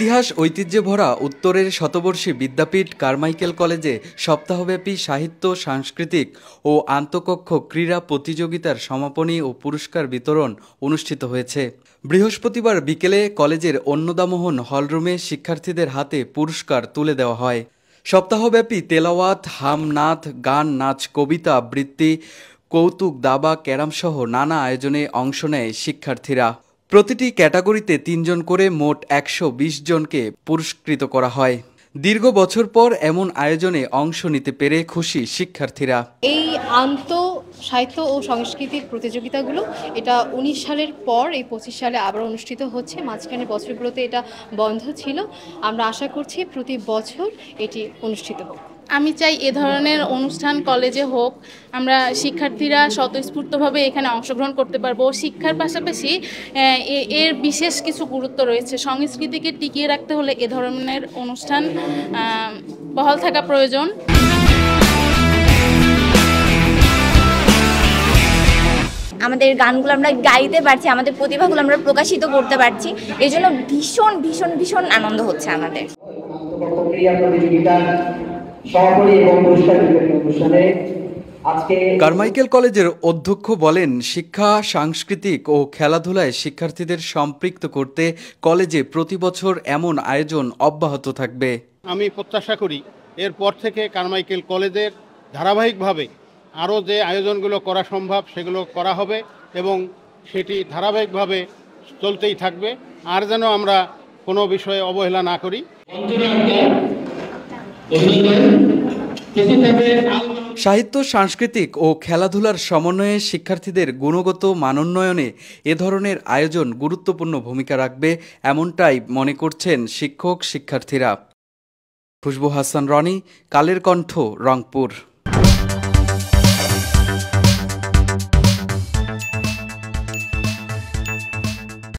ইতিহাস ঐতিহ্যে ভরা উত্তরের শতবর্ষী বিদ্যাপীঠ কারমাইকেল কলেজে সপ্তাহব্যাপী সাহিত্য, সাংস্কৃতিক ও আন্তঃকক্ষ ক্রীড়া প্রতিযোগিতার সমাপনী ও পুরস্কার বিতরণ অনুষ্ঠিত হয়েছে। বৃহস্পতিবার বিকেলে কলেজের অন্নদামোহন হলরুমে শিক্ষার্থীদের হাতে পুরস্কার তুলে দেওয়া হয়। সপ্তাহব্যাপী তেলাওয়াত, হামনাথ, গান, নাচ, কবিতা আবৃত্তি, কৌতুক, দাবা, ক্যারামসহ নানা আয়োজনে অংশ নেয় শিক্ষার্থীরা। প্রতিটি ক্যাটাগরিতে ৩ জন করে মোট ১২০ জনকে পুরস্কৃত করা হয়। দীর্ঘ বছর পর এমন আয়োজনে অংশ নিতে পেরে খুশি শিক্ষার্থীরা। এই সাহিত্য ও সংস্কৃতির প্রতিযোগিতাগুলো এটা ১৯ সালের পর এই ২৫ সালে আবার অনুষ্ঠিত হচ্ছে। মাঝখানে বছরগুলোতে এটা বন্ধ ছিল। আমরা আশা করছি প্রতি বছর এটি অনুষ্ঠিত হোক। আমি চাই এ ধরনের অনুষ্ঠান কলেজে হোক, আমরা শিক্ষার্থীরা স্বতঃস্ফূর্তভাবে এখানে অংশগ্রহণ করতে পারবো। শিক্ষার পাশাপাশি এর বিশেষ কিছু গুরুত্ব রয়েছে। সংস্কৃতিকে টিকিয়ে রাখতে হলে এ ধরনের অনুষ্ঠান বহাল থাকা প্রয়োজন। আমাদের গানগুলো আমরা গাইতে পারছি, আমাদের প্রতিভাগুলো আমরা প্রকাশিত করতে পারছি, এই জন্য ভীষণ ভীষণ ভীষণ আনন্দ হচ্ছে আমাদের। কারমাইকেল কলেজের অধ্যক্ষ বলেন, শিক্ষা, সাংস্কৃতিক ও খেলাধুলায় শিক্ষার্থীদের সম্পৃক্ত করতে কলেজে প্রতি বছর এমন আয়োজন অব্যাহত থাকবে। আমি প্রত্যাশা করি এরপর থেকে কারমাইকেল কলেজের ধারাবাহিকভাবে আরও যে আয়োজনগুলো করা সম্ভব সেগুলো করা হবে এবং সেটি ধারাবাহিকভাবে চলতেই থাকবে। আর যেন আমরা কোনো বিষয়ে অবহেলা না করি। সাহিত্য, সাংস্কৃতিক ও খেলাধুলার সমন্বয়ে শিক্ষার্থীদের গুণগত মানোন্নয়নে এ ধরনের আয়োজন গুরুত্বপূর্ণ ভূমিকা রাখবে, এমনটাই মনে করছেন শিক্ষক শিক্ষার্থীরা। খুশবু হাসান রনি, কালের কণ্ঠ, রংপুর।